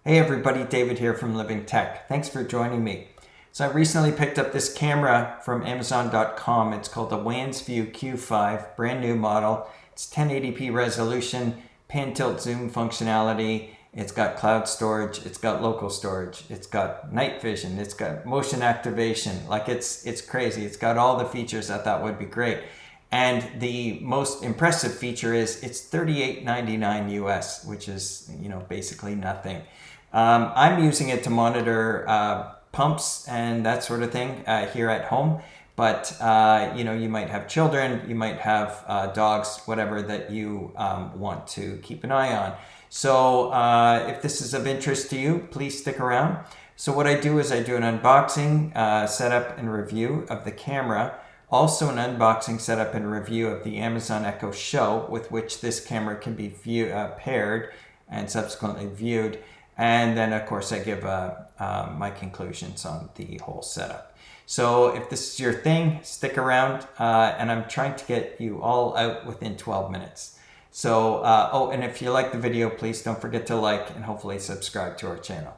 Hey everybody, David here from Living Tech. Thanks for joining me. So I recently picked up this camera from Amazon.com. It's called the WANSVIEW Q5, brand new model. It's 1080p resolution, pan tilt zoom functionality. It's got cloud storage, it's got local storage, it's got night vision, it's got motion activation. Like it's crazy. It's got all the features I thought would be great. And the most impressive feature is it's $38.99 US, which is, basically nothing. I'm using it to monitor pumps and that sort of thing here at home. But, you might have children, you might have dogs, whatever that you want to keep an eye on. So if this is of interest to you, please stick around. So what I do is I do an unboxing, setup and review of the camera. Also an unboxing, setup, and review of the Amazon Echo Show, with which this camera can be paired and subsequently viewed. And then, of course, I give my conclusions on the whole setup. So if this is your thing, stick around. And I'm trying to get you all out within 12 minutes. So, and if you like the video, please don't forget to like and hopefully subscribe to our channel.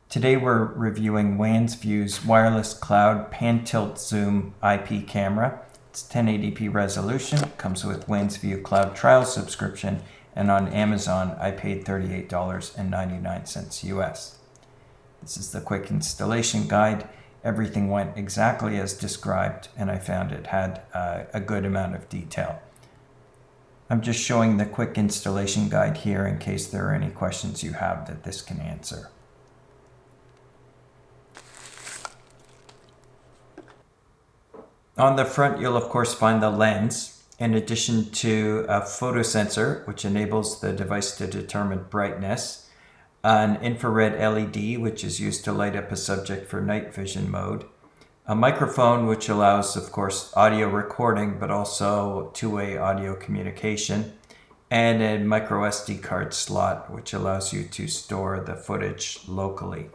Today we're reviewing WANSVIEW's wireless cloud pan tilt zoom IP camera. It's 1080p resolution, comes with WANSVIEW cloud trial subscription, and on Amazon I paid $38.99 US. This is the quick installation guide. Everything went exactly as described, and I found it had a good amount of detail. I'm just showing the quick installation guide here in case there are any questions you have that this can answer. On the front, you'll of course find the lens, in addition to a photo sensor, which enables the device to determine brightness, an infrared LED, which is used to light up a subject for night vision mode, a microphone, which allows, of course, audio recording, but also two-way audio communication, and a micro SD card slot, which allows you to store the footage locally.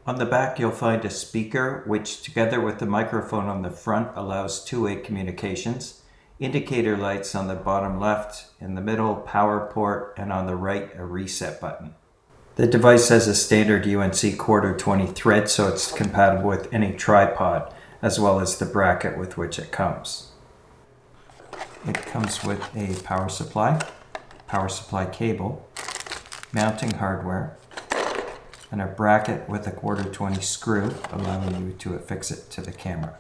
On the back, you'll find a speaker, which together with the microphone on the front allows two-way communications, indicator lights on the bottom left, in the middle, power port, and on the right, a reset button. The device has a standard UNC quarter 20 thread, so it's compatible with any tripod, as well as the bracket with which it comes. It comes with a power supply cable, mounting hardware, and a bracket with a quarter 20 screw, allowing you to affix it to the camera.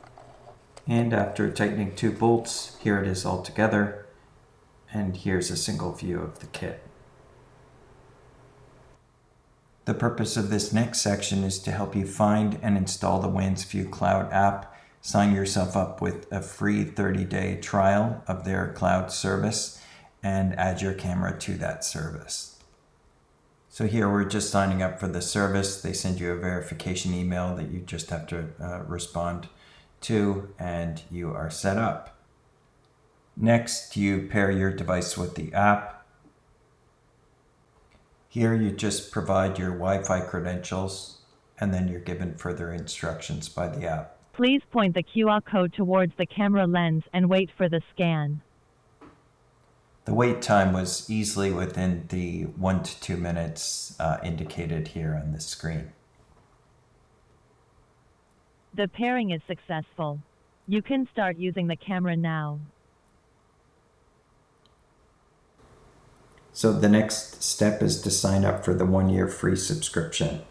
And after tightening two bolts, here it is all together, and here's a single view of the kit. The purpose of this next section is to help you find and install the WANSVIEW Cloud app, sign yourself up with a free 30-day trial of their cloud service, and add your camera to that service. So here we're just signing up for the service. They send you a verification email that you just have to respond to, and you are set up. Next, you pair your device with the app. Here you just provide your Wi-Fi credentials, and then you're given further instructions by the app. Please point the QR code towards the camera lens and wait for the scan. The wait time was easily within the 1 to 2 minutes indicated here on the screen. The pairing is successful. You can start using the camera now. So the next step is to sign up for the 1-year free subscription.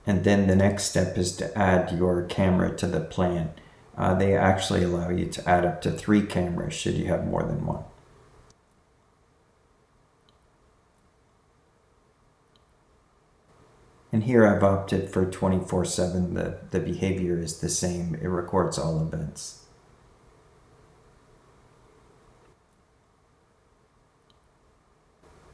And then the next step is to add your camera to the plan. They actually allow you to add up to 3 cameras should you have more than one. And here I've opted for 24/7. The behavior is the same. It records all events.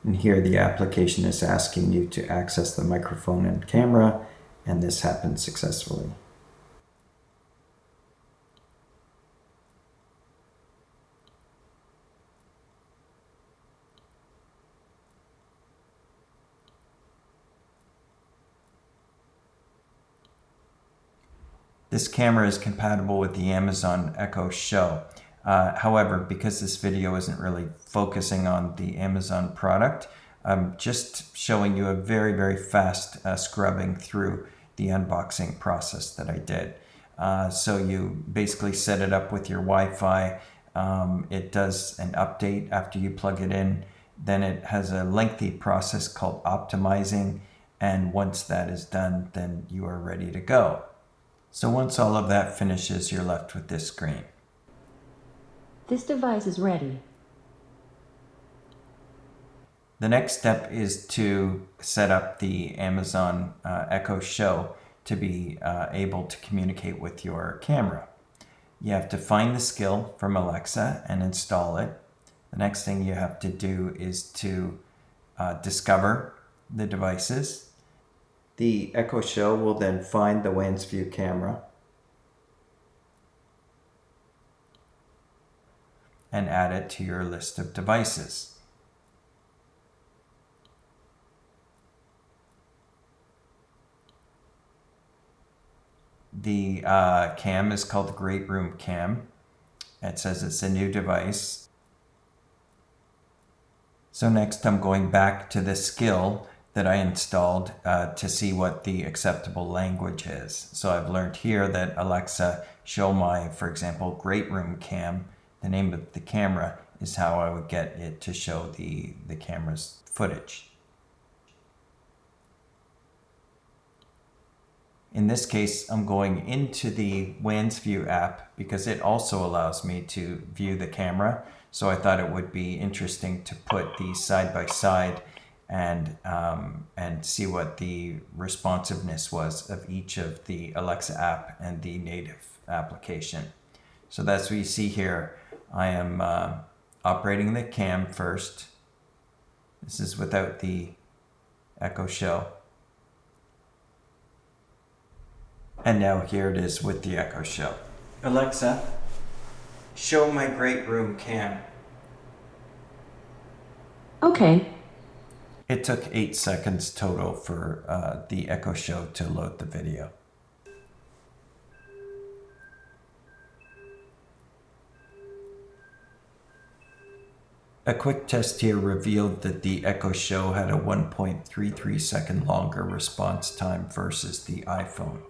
And here the application is asking you to access the microphone and camera, and this happened successfully. This camera is compatible with the Amazon Echo Show. However, because this video isn't really focusing on the Amazon product, I'm just showing you a very, very fast scrubbing through the unboxing process that I did. So you basically set it up with your Wi-Fi. It does an update after you plug it in. Then it has a lengthy process called optimizing. And once that is done, then you are ready to go. So once all of that finishes, you're left with this screen. This device is ready. The next step is to set up the Amazon Echo Show to be able to communicate with your camera. You have to find the skill from Alexa and install it. The next thing you have to do is to discover the devices. The Echo Show will then find the WANSVIEW camera and add it to your list of devices. The cam is called the Great Room Cam. It says it's a new device. So next I'm going back to the skill that I installed to see what the acceptable language is. So I've learned here that Alexa, show my, for example, Great Room Cam. The name of the camera is how I would get it to show the camera's footage. In this case, I'm going into the WANSVIEW app because it also allows me to view the camera. So I thought it would be interesting to put these side by side and see what the responsiveness was of each of the Alexa app and the native application. So that's what you see here. I am operating the cam first. This is without the Echo Show. And now here it is with the Echo Show. Alexa, show my Great Room Cam. Okay. It took 8 seconds total for the Echo Show to load the video. A quick test here revealed that the Echo Show had a 1.33 second longer response time versus the iPhone.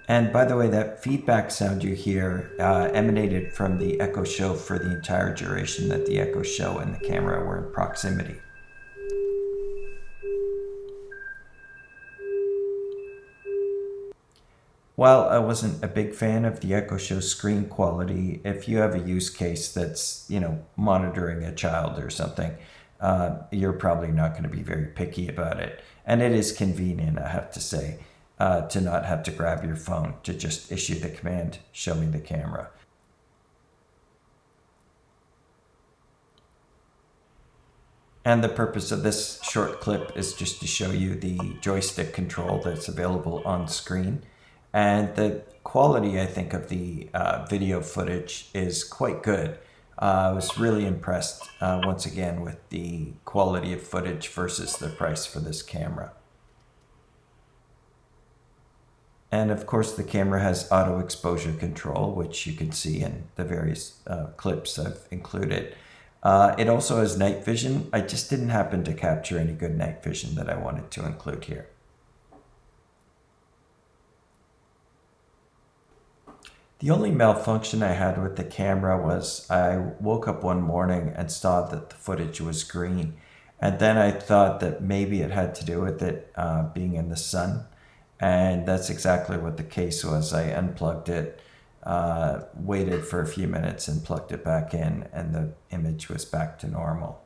And by the way, that feedback sound you hear emanated from the Echo Show for the entire duration that the Echo Show and the camera were in proximity. While I wasn't a big fan of the Echo Show screen quality, if you have a use case that's, monitoring a child or something, you're probably not going to be very picky about it. And it is convenient, I have to say, to not have to grab your phone, to just issue the command, show me the camera. And the purpose of this short clip is just to show you the joystick control that's available on screen. And the quality, I think, of the video footage is quite good. I was really impressed, once again, with the quality of footage versus the price for this camera. And of course, the camera has auto exposure control, which you can see in the various clips I've included. It also has night vision. I just didn't happen to capture any good night vision that I wanted to include here. The only malfunction I had with the camera was I woke up one morning and saw that the footage was green. And then I thought that maybe it had to do with it being in the sun. And that's exactly what the case was. I unplugged it, waited for a few minutes and plugged it back in, and the image was back to normal.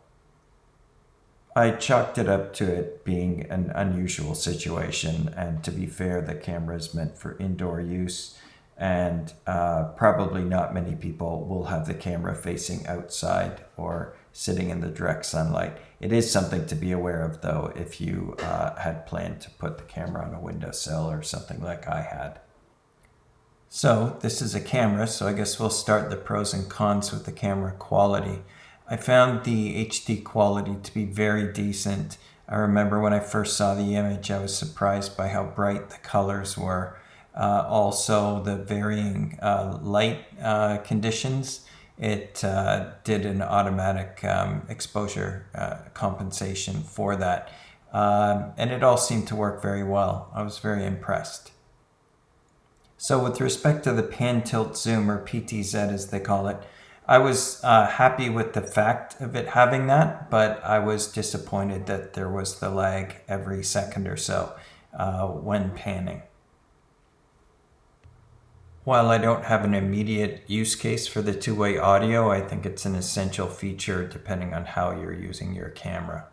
I chalked it up to it being an unusual situation, and to be fair, the camera is meant for indoor use, and probably not many people will have the camera facing outside or sitting in the direct sunlight. It is something to be aware of, though, if you had planned to put the camera on a windowsill or something like I had. So this is a camera, so I guess we'll start the pros and cons with the camera quality. I found the HD quality to be very decent. I remember when I first saw the image, I was surprised by how bright the colors were. Also the varying light conditions. It did an automatic exposure compensation for that. And it all seemed to work very well. I was very impressed. So with respect to the pan tilt zoom, or PTZ as they call it, I was happy with the fact of it having that, but I was disappointed that there was the lag every second or so when panning. While I don't have an immediate use case for the two-way audio, I think it's an essential feature depending on how you're using your camera.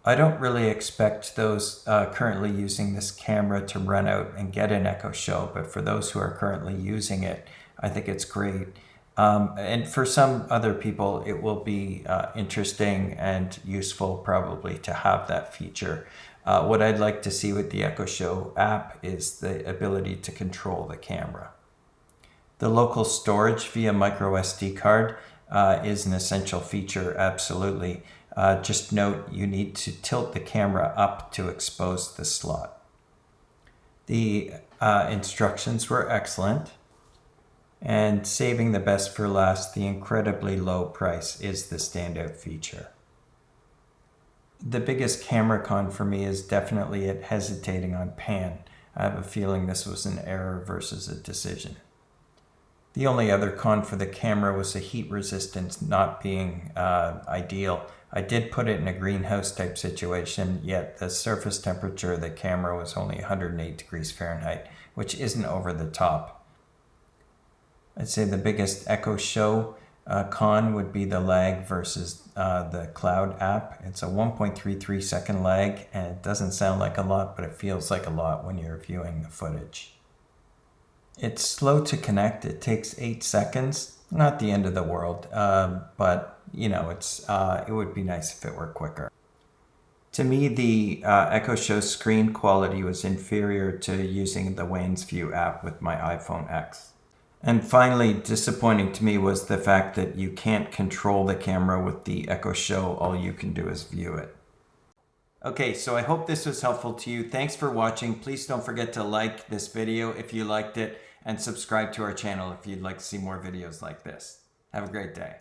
I don't really expect those currently using this camera to run out and get an Echo Show, but for those who are currently using it, I think it's great. And for some other people, it will be interesting and useful probably to have that feature. What I'd like to see with the Echo Show app is the ability to control the camera. The local storage via micro SD card is an essential feature, absolutely. Just note you need to tilt the camera up to expose the slot. The instructions were excellent. And saving the best for last, the incredibly low price is the standout feature. The biggest camera con for me is definitely it hesitating on pan. I have a feeling this was an error versus a decision. The only other con for the camera was the heat resistance not being ideal. I did put it in a greenhouse type situation, yet the surface temperature of the camera was only 108 degrees Fahrenheit, which isn't over the top. I'd say the biggest Echo Show con would be the lag versus the Cloud app. It's a 1.33 second lag, and it doesn't sound like a lot, but it feels like a lot when you're viewing the footage. It's slow to connect. It takes 8 seconds. Not the end of the world, but you know, it would be nice if it were quicker. To me, the Echo Show screen quality was inferior to using the WANSVIEW app with my iPhone X. And finally, disappointing to me was the fact that you can't control the camera with the Echo Show. All you can do is view it. Okay, so I hope this was helpful to you. Thanks for watching. Please don't forget to like this video if you liked it, and subscribe to our channel if you'd like to see more videos like this. Have a great day.